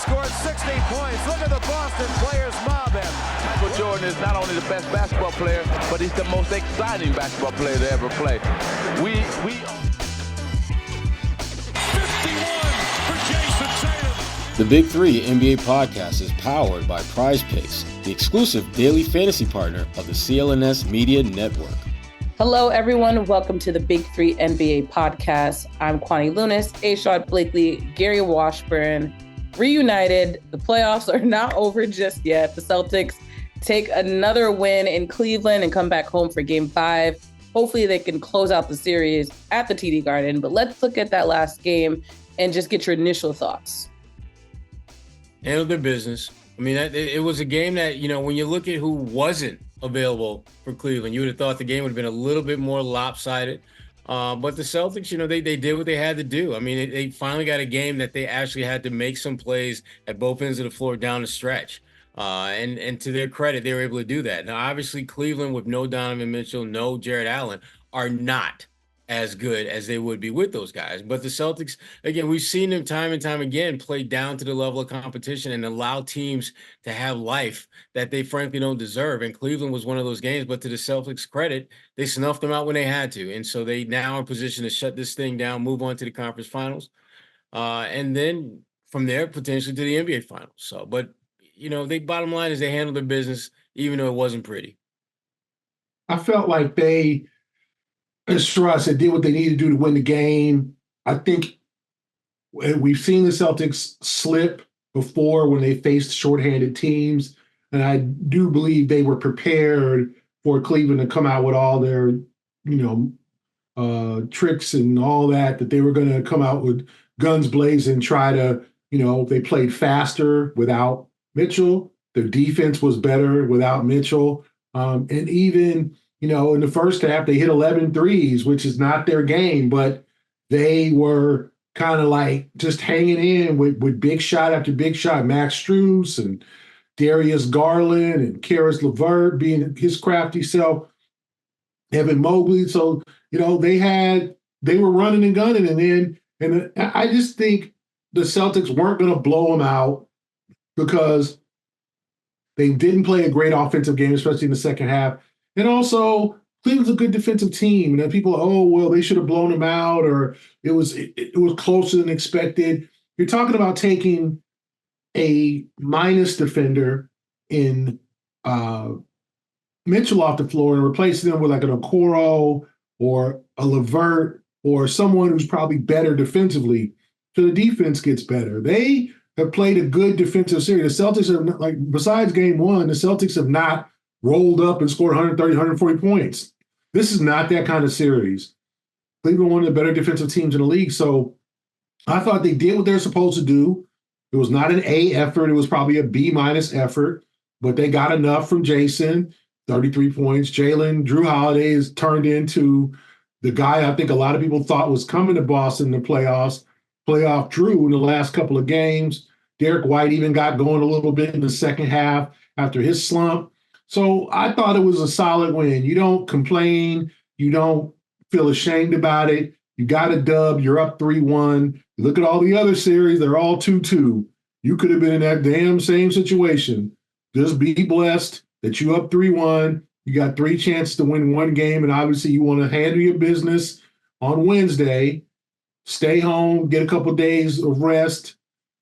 scored 60 points. Look at the Boston players mob him. Michael Jordan is not only the best basketball player, but he's the most exciting basketball player to ever play. 51 for Jayson Tatum. The Big Three NBA podcast is powered by Prize Picks, the exclusive daily fantasy partner of the CLNS Media Network. Hello, everyone. Welcome to the Big Three NBA podcast. I'm Kwani Lewis, Sherrod Blakely, Gary Washburn, reunited. The playoffs are not over just yet. The Celtics take another win in Cleveland and come back home for Game 5. Hopefully they can close out the series at the TD Garden. But let's look at that last game and just get your initial thoughts. Handled their business. I mean, it was a game that, when you look at who wasn't available for Cleveland, you would have thought the game would have been a little bit more lopsided. But the Celtics, they did what they had to do. I mean, they finally got a game that they actually had to make some plays at both ends of the floor down the stretch. And to their credit, they were able to do that. Now, obviously, Cleveland with no Donovan Mitchell, no Jarrett Allen are not as good as they would be with those guys. But the Celtics, again, we've seen them time and time again play down to the level of competition and allow teams to have life that they frankly don't deserve. And Cleveland was one of those games, but to the Celtics' credit, they snuffed them out when they had to. And so they now are in position to shut this thing down, move on to the conference finals. And then from there, potentially to the NBA finals. So, but, the bottom line is they handled their business, even though it wasn't pretty. I felt like they, as Sherrod said, did what they needed to do to win the game. I think we've seen the Celtics slip before when they faced shorthanded teams, and I do believe they were prepared for Cleveland to come out with all their, tricks and all that they were going to come out with guns blazing, try to, they played faster without Mitchell. Their defense was better without Mitchell. And even, in the first half, they hit 11 threes, which is not their game, but they were kind of like just hanging in with big shot after big shot. Max Strus and Darius Garland and Karis LeVert being his crafty self, Evan Mobley. So, they were running and gunning. And I just think the Celtics weren't going to blow them out because they didn't play a great offensive game, especially in the second half. And also, Cleveland's a good defensive team. And then people, they should have blown them out, or it was closer than expected. You're talking about taking a minus defender in Mitchell off the floor and replacing them with like an Okoro or a LeVert or someone who's probably better defensively. So the defense gets better. They have played a good defensive series. The Celtics have, besides game one, the Celtics have not rolled up and scored 130, 140 points. This is not that kind of series. Cleveland, one of the better defensive teams in the league. So I thought they did what they're supposed to do. It was not an A effort. It was probably a B- effort, but they got enough from Jayson, 33 points. Jrue Holiday has turned into the guy I think a lot of people thought was coming to Boston in the playoff Jrue in the last couple of games. Derek White even got going a little bit in the second half after his slump. So I thought it was a solid win. You don't complain. You don't feel ashamed about it. You got a dub. You're up 3-1. You look at all the other series. They're all 2-2. You could have been in that damn same situation. Just be blessed that you up 3-1. You got 3 chances to win one game, and obviously you want to handle your business on Wednesday. Stay home, get a couple of days of rest,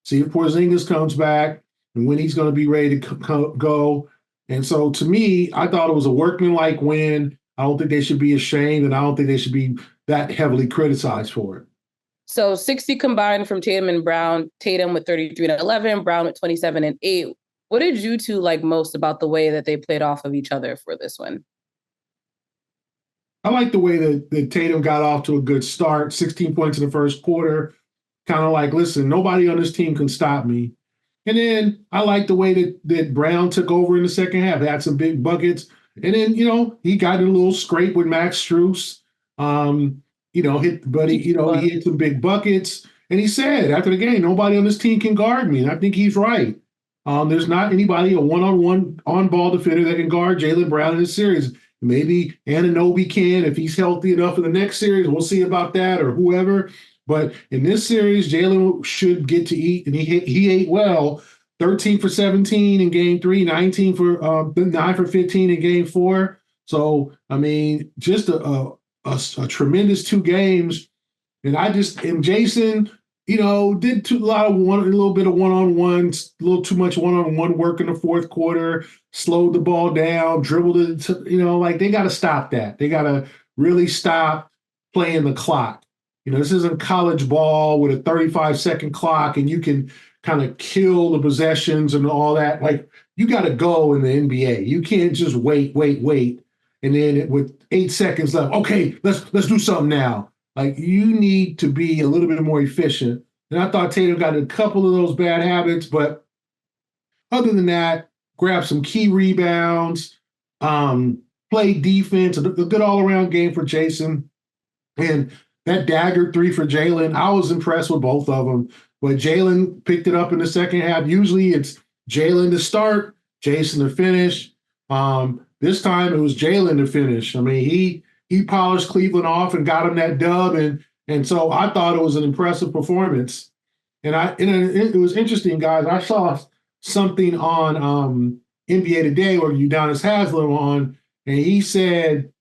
see if Porzingis comes back and when he's going to be ready to go. And so to me, I thought it was a workmanlike win. I don't think they should be ashamed, and I don't think they should be that heavily criticized for it. So 60 combined from Tatum and Brown, Tatum with 33 and 11, Brown with 27 and 8. What did you two like most about the way that they played off of each other for this win? I like the way that Tatum got off to a good start, 16 points in the first quarter, kind of like, listen, nobody on this team can stop me. And then I like the way that Brown took over in the second half. They had some big buckets. And then, he got in a little scrape with Max Strus. He hit some big buckets. And he said after the game, nobody on this team can guard me. And I think he's right. There's not anybody, a one-on-one on-ball defender that can guard Jaylen Brown in this series. Maybe Anunoby can if he's healthy enough in the next series. We'll see about that, or whoever. But in this series, Jaylen should get to eat, and he ate well. 13 for 17 in game 3, 19 for 9 for 15 in game 4. So, I mean, just a tremendous 2 games. And Jayson, did a little bit of one-on-ones, a little too much one-on-one work in the fourth quarter, slowed the ball down, dribbled it. They got to stop that. They got to really stop playing the clock. This isn't college ball with a 35-second clock, and you can kind of kill the possessions and all that. You got to go in the NBA. You can't just wait, and then with 8 seconds left, okay, let's do something now. You need to be a little bit more efficient. And I thought Tatum got a couple of those bad habits, but other than that, grabbed some key rebounds, played defense, a good all-around game for Jayson. And that dagger 3 for Jaylen, I was impressed with both of them. But Jaylen picked it up in the second half. Usually it's Jaylen to start, Jayson to finish. This time it was Jaylen to finish. I mean, he polished Cleveland off and got him that dub, and so I thought it was an impressive performance. And it was interesting, guys. I saw something on NBA Today where Udonis Haslem on, and he said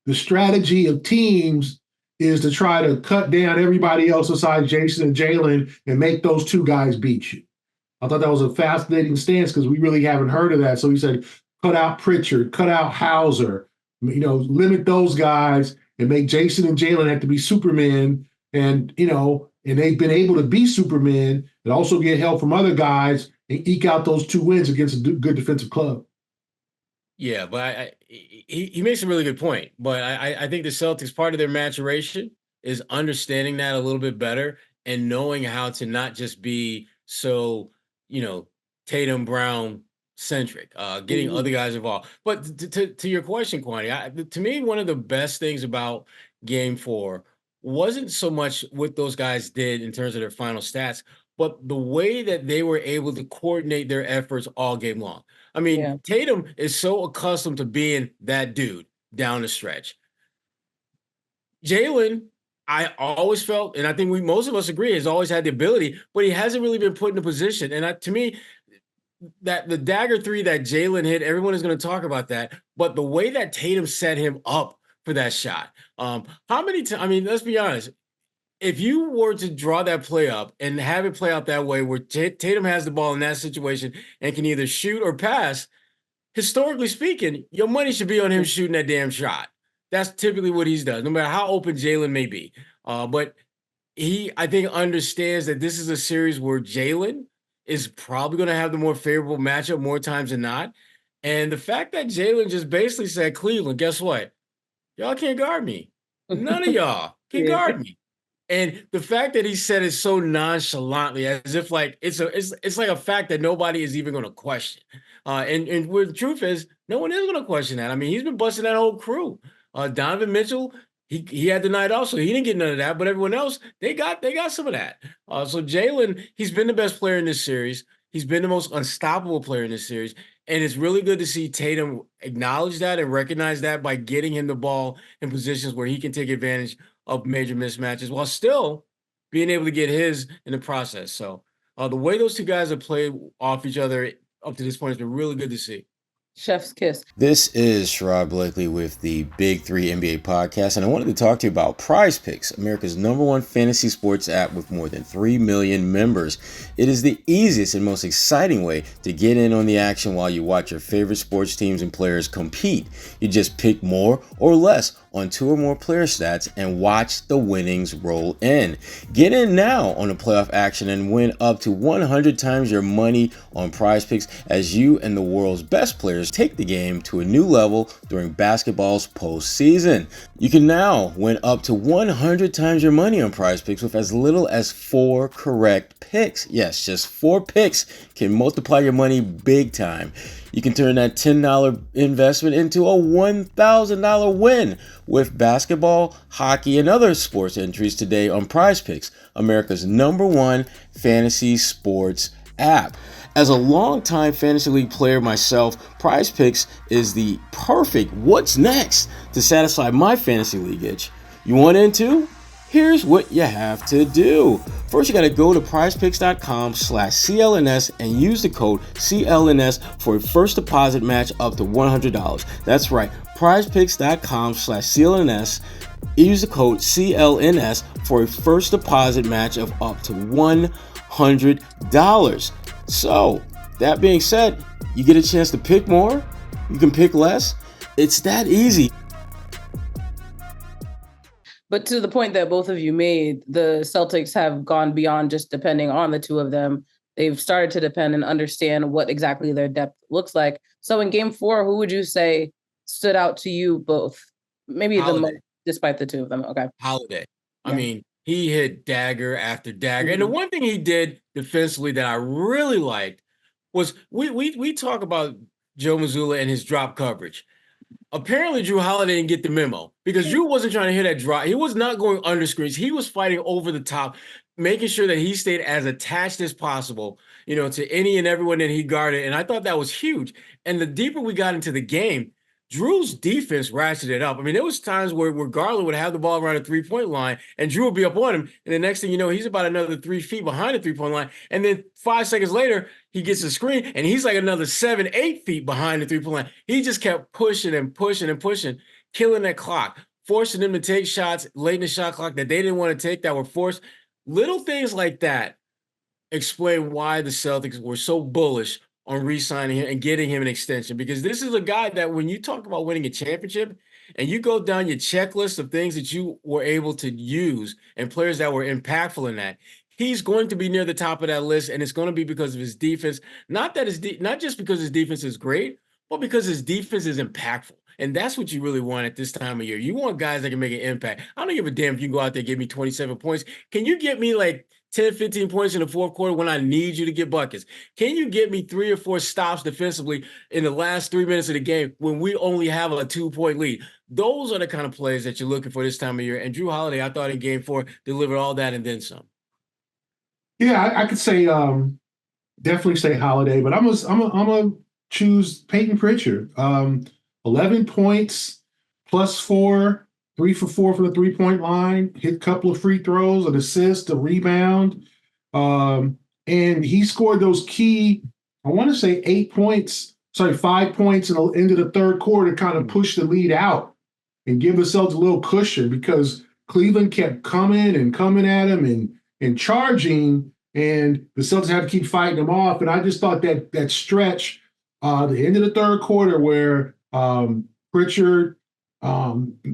the strategy of teams is to try to cut down everybody else besides Jayson and Jaylen and make those 2 guys beat you. I thought that was a fascinating stance because we really haven't heard of that. So he said, cut out Pritchard, cut out Hauser, limit those guys and make Jayson and Jaylen have to be Superman. And they've been able to be Superman and also get help from other guys and eke out those 2 wins against a good defensive club. Yeah, but he makes a really good point. But I think the Celtics, part of their maturation is understanding that a little bit better and knowing how to not just be so, Tatum Brown centric, getting other guys involved. But to your question, Kwani, to me, one of the best things about Game 4 wasn't so much what those guys did in terms of their final stats, but the way that they were able to coordinate their efforts all game long. I mean, Tatum is so accustomed to being that dude down the stretch. Jaylen, I always felt, and I think most of us agree, has always had the ability, but he hasn't really been put in a position. And to me, that the dagger 3 that Jaylen hit, everyone is going to talk about that. But the way that Tatum set him up for that shot, how many times? I mean, let's be honest. If you were to draw that play up and have it play out that way where Tatum has the ball in that situation and can either shoot or pass, historically speaking, your money should be on him shooting that damn shot. That's typically what he's done, no matter how open Jaylen may be. But he, I think, understands that this is a series where Jaylen is probably going to have the more favorable matchup more times than not. And the fact that Jaylen just basically said, Cleveland, guess what? Y'all can't guard me. None of y'all can guard me. And the fact that he said it so nonchalantly, as if it's like a fact that nobody is even going to question. And where the truth is, no one is going to question that. I mean, he's been busting that whole crew. Donovan Mitchell, he had the night also. He didn't get none of that, but everyone else, they got some of that. So Jaylen, he's been the best player in this series. He's been the most unstoppable player in this series. And it's really good to see Tatum acknowledge that and recognize that by getting him the ball in positions where he can take advantage of major mismatches while still being able to get his in the process. So the way those 2 guys have played off each other up to this point has been really good to see. Chef's kiss. This is Sherrod Blakely with the Big 3 NBA podcast, and I wanted to talk to you about Prize Picks, America's #1 fantasy sports app with more than 3 million members. It is the easiest and most exciting way to get in on the action while you watch your favorite sports teams and players compete. You just pick more or less on 2 or more player stats and watch the winnings roll in. Get in now on the playoff action and win up to 100 times your money on Prize Picks as you and the world's best players take the game to a new level during basketball's postseason. You can now win up to 100 times your money on Prize Picks with as little as 4 correct picks. Yes, just 4 picks can multiply your money big time. You can turn that $10 investment into a $1,000 win with basketball, hockey, and other sports entries today on Prize Picks, America's #1 fantasy sports app. As a longtime fantasy league player myself, Prize Picks is the perfect what's next to satisfy my fantasy league itch. You want in too? Here's what you have to do. First, you got to go to prizepicks.com/CLNS and use the code CLNS for a first deposit match up to $100. That's right, prizepicks.com/CLNS. Use the code CLNS for a first deposit match of up to $100. So, that being said, you get a chance to pick more, you can pick less. It's that easy. But to the point that both of you made, the Celtics have gone beyond just depending on the two of them. They've started to depend and understand what exactly their depth looks like. So in game 4, who would you say stood out to you both? Maybe Holiday. the most, despite the two of them. Okay. Holiday. Yeah. I mean, he hit dagger after dagger. And the one thing he did defensively that I really liked was we talk about Joe Mazzulla and his drop coverage. Apparently, Jrue Holiday didn't get the memo because Jrue wasn't trying to hit that drop. He was not going under screens. He was fighting over the top, making sure that he stayed as attached as possible, to any and everyone that he guarded. And I thought that was huge. And the deeper we got into the game, Jrue's defense ratcheted up. I mean, there was times where Garland would have the ball around the three-point line, and Jrue would be up on him. And the next thing you know, he's about another 3 feet behind the three-point line. And then 5 seconds later, he gets a screen, and he's like another 7, 8 feet behind the three-point line. He just kept pushing and pushing and pushing, killing that clock, forcing them to take shots late in the shot clock that they didn't want to take, that were forced. Little things like that explain why the Celtics were so bullish on re-signing him and getting him an extension, because this is a guy that when you talk about winning a championship and you go down your checklist of things that you were able to use and players that were impactful in that, he's going to be near the top of that list, and it's going to be because of his defense. Not just because his defense is great, but because his defense is impactful. And that's what you really want at this time of year. You want guys that can make an impact. I don't give a damn if you can go out there and give me 27 points. Can you get me like 10, 15 points in the fourth quarter when I need you to get buckets? Can you get me 3 or 4 stops defensively in the last 3 minutes of the game when we only have a 2-point lead? Those are the kind of plays that you're looking for this time of year. And Jrue Holiday, I thought in game 4, delivered all that and then some. Yeah, I could say definitely say Holiday, but I'm gonna choose Payton Pritchard. 11 points, +4, 3 for 4 from the three-point line, hit a couple of free throws, an assist, a rebound. And he scored those key, I want to say 5 points in the end of the third quarter to kind of push the lead out and give themselves a little cushion, because Cleveland kept coming at him and charging, and the Celtics had to keep fighting them off. And I just thought that stretch, the end of the third quarter where Pritchard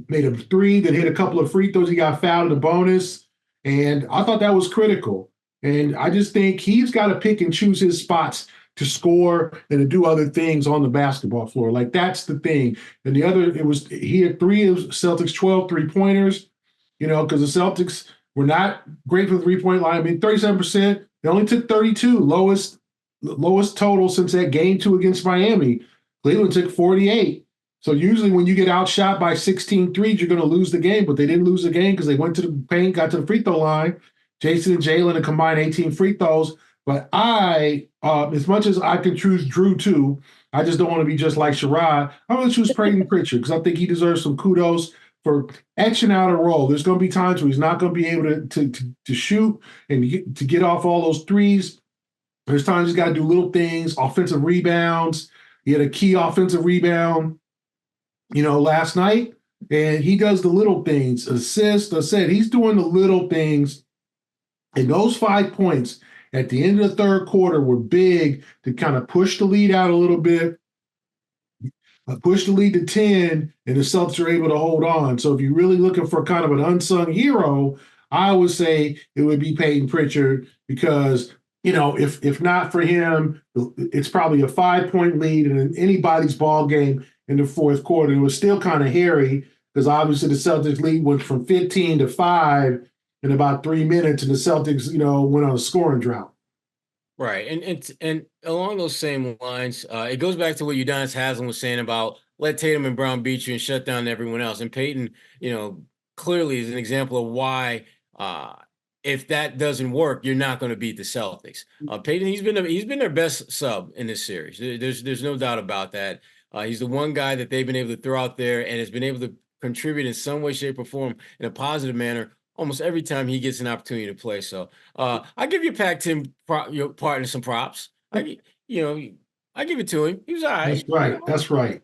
made a 3, then hit a couple of free throws. He got fouled in the bonus, and I thought that was critical. And I just think he's got to pick and choose his spots to score and to do other things on the basketball floor. Like, that's the thing. And he had 3 of Celtics 12 3-pointers, because the Celtics were not great for the three-point line. I mean, 37%. They only took 32, lowest total since that game 2 against Miami. Cleveland took 48. So usually when you get outshot by 16 threes, you're going to lose the game. But they didn't lose the game because they went to the paint, got to the free throw line. Jayson and Jaylen had combined 18 free throws. But as much as I can choose Jrue too, I just don't want to be just like Sherrod. I'm going to choose Payton Pritchard because I think he deserves some kudos for etching out a role. There's going to be times where he's not going to be able to shoot and to get off all those threes. There's times he's got to do little things, offensive rebounds. He had a key offensive rebound, last night, and he does the little things, assists. I said he's doing the little things, and those 5 points at the end of the third quarter were big to kind of push the lead out a little bit, push the lead to 10, and the Celtics are able to hold on. So if you're really looking for kind of an unsung hero, I would say it would be Payton Pritchard, because if not for him, it's probably a 5-point lead in anybody's ball game in the fourth quarter. It was still kind of hairy because obviously the Celtics lead went from 15 to 5 in about 3 minutes, and the Celtics, went on a scoring drought. Right. And along those same lines, it goes back to what Udonis Haslem was saying about let Tatum and Brown beat you and shut down everyone else. And Payton, clearly is an example of why if that doesn't work, you're not going to beat the Celtics. Payton, he's been their best sub in this series. There's no doubt about that. He's the one guy that they've been able to throw out there and has been able to contribute in some way, shape, or form in a positive manner almost every time he gets an opportunity to play. So I give your Pac-10 your partner some props. I give it to him. He was all right. That's right. That's right.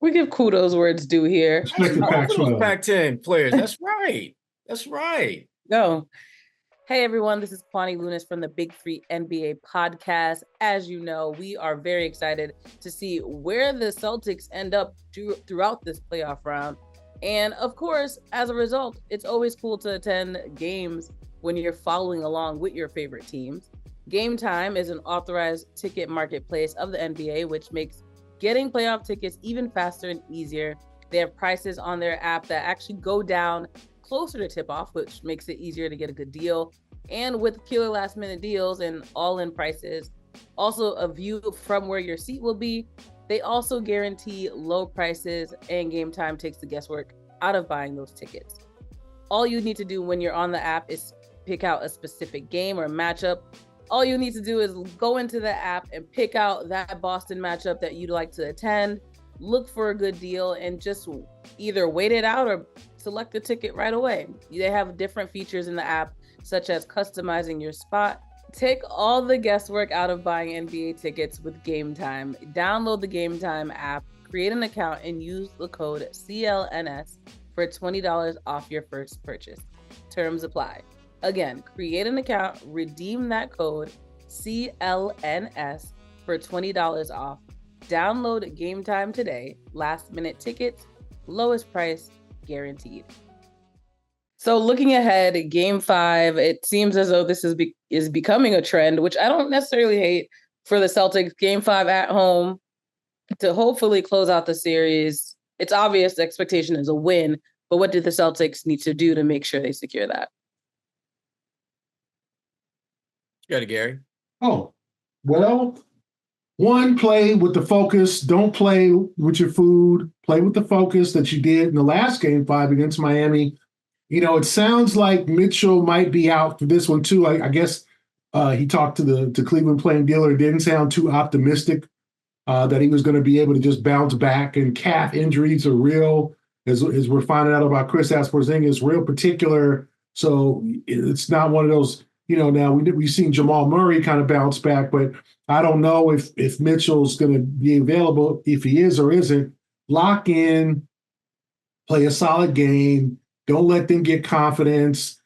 We give kudos where it's due here. Respect the Pac-12. Pac-10 players. That's right. That's right. No. Hey, everyone. This is Kwani Lewis from the Big 3 NBA podcast. As you know, we are very excited to see where the Celtics end up throughout this playoff round. And of course, as a result, it's always cool to attend games when you're following along with your favorite teams. Game Time is an authorized ticket marketplace of the NBA, which makes getting playoff tickets even faster and easier. They have prices on their app that actually go down closer to tip-off, which makes it easier to get a good deal. And with killer last-minute deals and all-in prices, also a view from where your seat will be, they also guarantee low prices, and Game Time takes the guesswork out of buying those tickets. All you need to do when you're on the app is pick out a specific game or matchup. All you need to do is go into the app and pick out that Boston matchup that you'd like to attend, look for a good deal, and just either wait it out or select the ticket right away. They have different features in the app, such as customizing your spot. Take all the guesswork out of buying NBA tickets with Game Time. Download the Game Time app, create an account, and use the code CLNS for $20 off your first purchase. Terms apply. Again, create an account, redeem that code CLNS for $20 off. Download Game Time today. Last minute tickets, lowest price guaranteed. So looking ahead, Game 5, it seems as though this is becoming a trend, which I don't necessarily hate for the Celtics. Game 5 at home to hopefully close out the series. It's obvious the expectation is a win, but what do the Celtics need to do to make sure they secure that? You got it, Gary. Oh, well, one, play with the focus. Don't play with your food. Play with the focus that you did in the last Game 5 against Miami. It sounds like Mitchell might be out for this one too. I guess he talked to Cleveland playing dealer. It didn't sound too optimistic that he was going to be able to just bounce back. And calf injuries are real, as we're finding out about Kristaps Porzingis, real particular. So it's not one of those. Now we've seen Jamal Murray kind of bounce back, but I don't know if Mitchell's going to be available. If he is or isn't, lock in, play a solid game. Don't let them get confidence.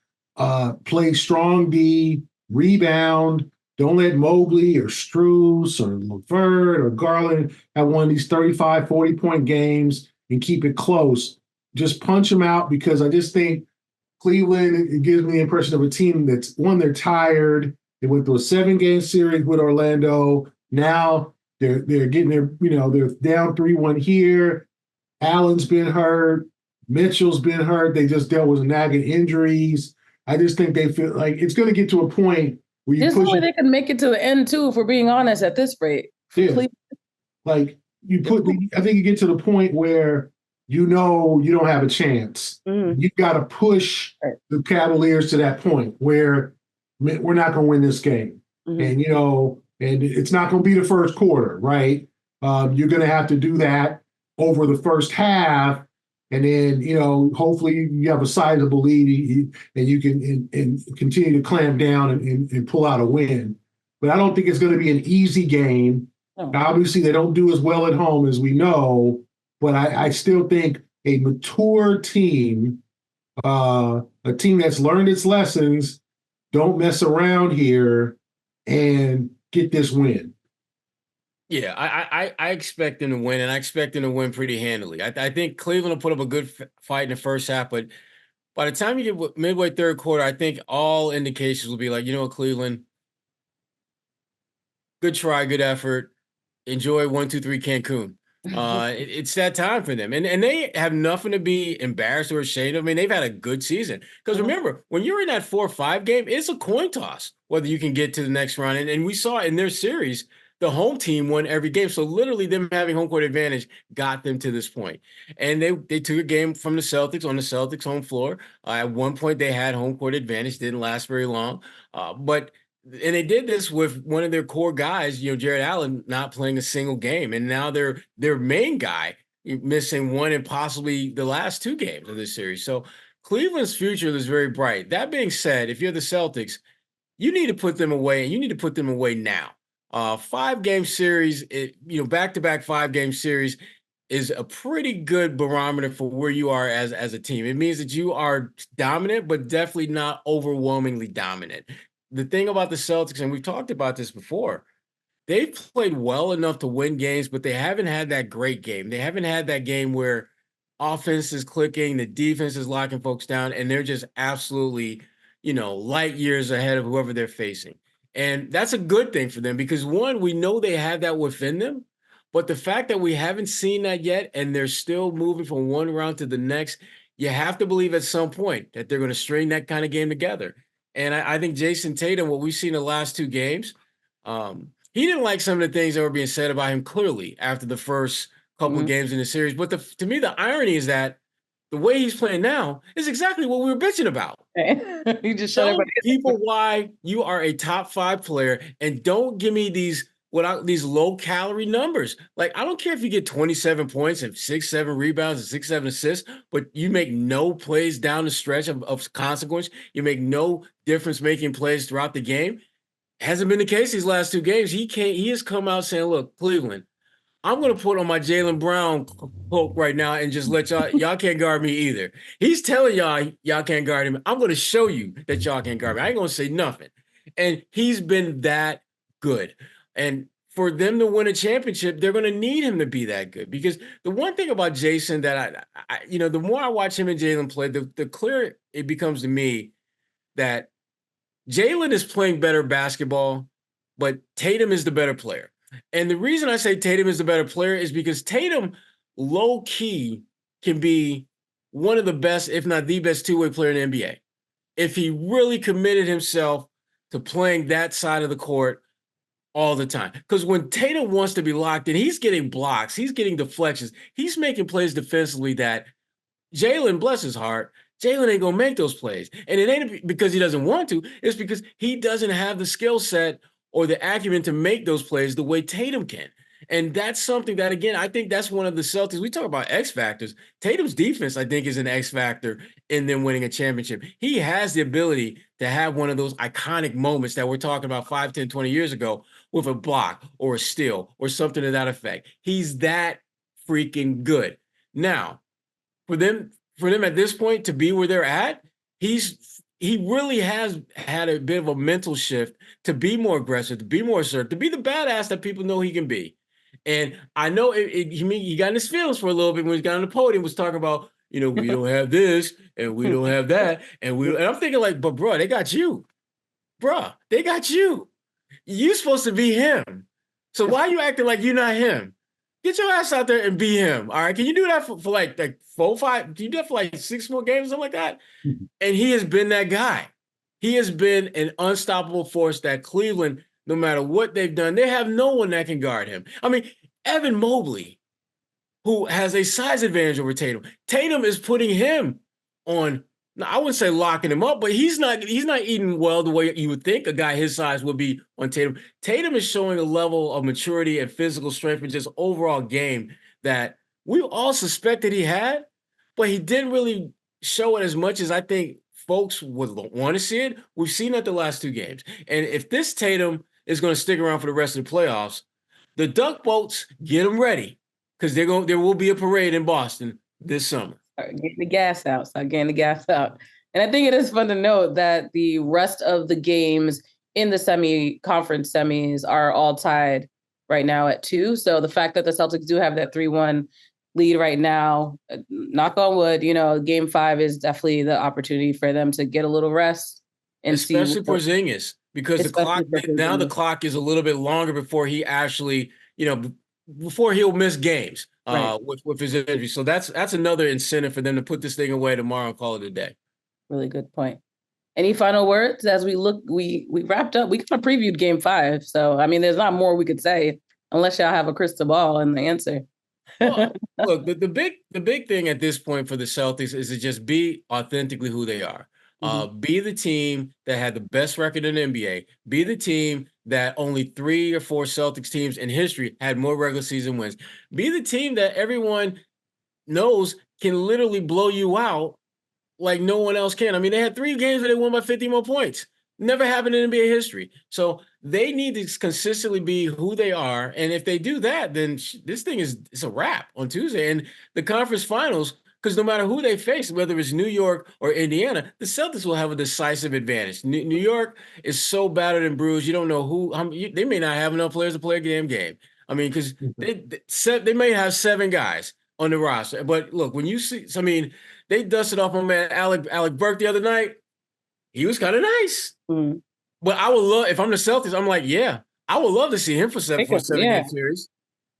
Play strong D, rebound. Don't let Mobley or Strus or LeVert or Garland have one of these 35, 40-point games and keep it close. Just punch them out, because I just think Cleveland, it gives me the impression of a team that's, one, they're tired. They went through a 7-game series with Orlando. Now they're getting their, they're down 3-1 here. Allen's been hurt. Mitchell's been hurt. They just dealt with nagging injuries. I just think they feel like it's going to get to a point where there's no way they can make it to the end too, if we're being honest, at this rate. Yeah. Like I think you get to the point where you don't have a chance. Mm-hmm. You got to push the Cavaliers to that point where we're not going to win this game. Mm-hmm. And it's not going to be the first quarter, right? You're going to have to do that over the first half. And then, hopefully you have a sizable lead and you can and continue to clamp down and pull out a win. But I don't think it's going to be an easy game. Oh. Obviously, they don't do as well at home as we know, but I still think a mature team, a team that's learned its lessons, don't mess around here and get this win. Yeah, I expect them to win, and I expect them to win pretty handily. I think Cleveland will put up a good fight in the first half, but by the time you get midway third quarter, I think all indications will be like, Cleveland, good try, good effort, enjoy 1, 2, 3 Cancun. It's that time for them, and they have nothing to be embarrassed or ashamed of. I mean, they've had a good season, because remember, when you're in that 4-5 game, it's a coin toss whether you can get to the next round, and we saw in their series, the home team won every game. So literally them having home court advantage got them to this point. And they took a game from the Celtics on the Celtics home floor. At one point they had home court advantage, didn't last very long. And they did this with one of their core guys, Jared Allen, not playing a single game. And now their main guy missing one and possibly the last 2 games of this series. So Cleveland's future is very bright. That being said, if you're the Celtics, you need to put them away, and you need to put them away now. 5-game series, back-to-back 5-game series is a pretty good barometer for where you are as a team. It means that you are dominant, but definitely not overwhelmingly dominant. The thing about the Celtics, and we've talked about this before, they've played well enough to win games, but they haven't had that great game. They haven't had that game where offense is clicking, the defense is locking folks down, and they're just absolutely, light years ahead of whoever they're facing. And that's a good thing for them because, one, we know they have that within them, but the fact that we haven't seen that yet and they're still moving from one round to the next, you have to believe at some point that they're going to string that kind of game together. And I think Jayson Tatum, what we've seen the last 2 games, he didn't like some of the things that were being said about him clearly after the first couple of games in the series. But to me, the irony is that the way he's playing now is exactly what we were bitching about. You just show people why you are a top 5 player and don't give me these low-calorie numbers. Like, I don't care if you get 27 points and 6-7 rebounds and 6-7 assists, but you make no plays down the stretch of consequence. You make no difference-making plays throughout the game. Hasn't been the case these last 2 games. He has come out saying, look, Cleveland, I'm going to put on my Jaylen Brown cloak right now and just let y'all can't guard me either. He's telling y'all can't guard him. I'm going to show you that y'all can't guard me. I ain't going to say nothing. And he's been that good. And for them to win a championship, they're going to need him to be that good. Because the one thing about Jayson that the more I watch him and Jaylen play, the clearer it becomes to me that Jaylen is playing better basketball, but Tatum is the better player. And the reason I say Tatum is the better player is because Tatum, low-key, can be one of the best, if not the best, two-way player in the NBA. If he really committed himself to playing that side of the court all the time. Because when Tatum wants to be locked in, he's getting blocks, he's getting deflections, he's making plays defensively that Jaylen, bless his heart, Jaylen ain't going to make those plays. And it ain't because he doesn't want to, it's because he doesn't have the skill set or the acumen to make those plays the way Tatum can. And that's something that, again, I think that's one of the Celtics. We talk about X factors. Tatum's defense, I think, is an X factor in them winning a championship. He has the ability to have one of those iconic moments that we're talking about 5, 10, 20 years ago with a block or a steal or something to that effect. He's that freaking good. Now, for them at this point to be where they're at, he really has had a bit of a mental shift to be more aggressive, to be more assertive, to be the badass that people know he can be. And I know he got in his feelings for a little bit when he got on the podium, was talking about, we don't have this and we don't have that. And I'm thinking like, but bro, they got you. Bruh, they got you. You're supposed to be him. So why are you acting like you're not him? Get your ass out there and be him. All right. Can you do that for like 4, 5? Can you do that for like 6 more games, something like that? And he has been that guy. He has been an unstoppable force that Cleveland, no matter what they've done, they have no one that can guard him. I mean, Evan Mobley, who has a size advantage over Tatum. Tatum is putting him on, now I wouldn't say locking him up, but he's not eating well the way you would think a guy his size would be on Tatum. Tatum is showing a level of maturity and physical strength and just overall game that we all suspected he had, but he didn't really show it as much as I think folks would want to see it. We've seen it the last 2 games. And if this Tatum is going to stick around for the rest of the playoffs, the duck boats, get them ready, because there will be a parade in Boston this summer. Getting the gas out. Start getting the gas out. And I think it is fun to note that the rest of the games in the conference semis are all tied right now at 2. So the fact that the Celtics do have that 3-1 lead right now, knock on wood, game 5 is definitely the opportunity for them to get a little rest. And especially for Porzingis, because the clock is a little bit longer before he actually, before he'll miss games with his injury. So that's another incentive for them to put this thing away tomorrow and call it a day. Really good point. Any final words as we look? We wrapped up. We kind of previewed game 5. So, I mean, there's not more we could say unless y'all have a crystal ball and the answer. Well, look, the big thing at this point for the Celtics is to just be authentically who they are. Be the team that had the best record in the NBA. Be the team that only 3 or 4 Celtics teams in history had more regular season wins. Be the team that everyone knows can literally blow you out like no one else can. I mean, they had 3 games where they won by 50 more points. Never happened in NBA history. So they need to consistently be who they are. And if they do that, then this thing it's a wrap on Tuesday. And the conference finals, because no matter who they face, whether it's New York or Indiana, the Celtics will have a decisive advantage. New York is so battered and bruised. You don't know they may not have enough players to play a damn game. I mean, because they may have 7 guys on the roster. But look, when you see, I mean, they dusted off my man Alec Burke the other night. He was kind of nice. Mm-hmm. But I would love, if I'm the Celtics, I'm like, yeah, I would love to see him for a 7-game series.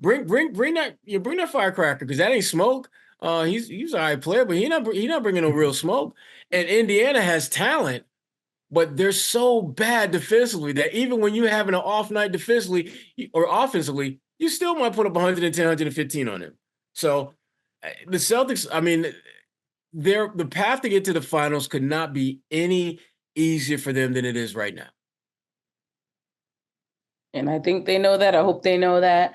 Bring that firecracker, because that ain't smoke. He's an all right player, but he not bringing no real smoke. And Indiana has talent, but they're so bad defensively that even when you're having an off night defensively or offensively, you still might put up 110, 115 on them. So the Celtics, I mean, the path to get to the finals could not be any easier for them than it is right now. And I think they know that. I hope they know that.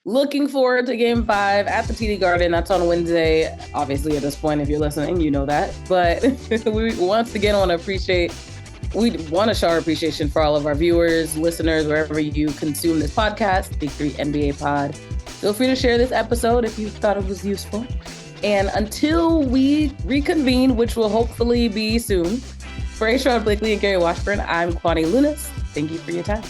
Looking forward to Game 5 at the TD Garden. That's on Wednesday. Obviously, at this point, if you're listening, you know that. But we once again want to show our appreciation for all of our viewers, listeners, wherever you consume this podcast, Big 3 NBA Pod. Feel free to share this episode if you thought it was useful. And until we reconvene, which will hopefully be soon, for Sherrod Blakely and Gary Washburn, I'm Kwani Lewis. Thank you for your time.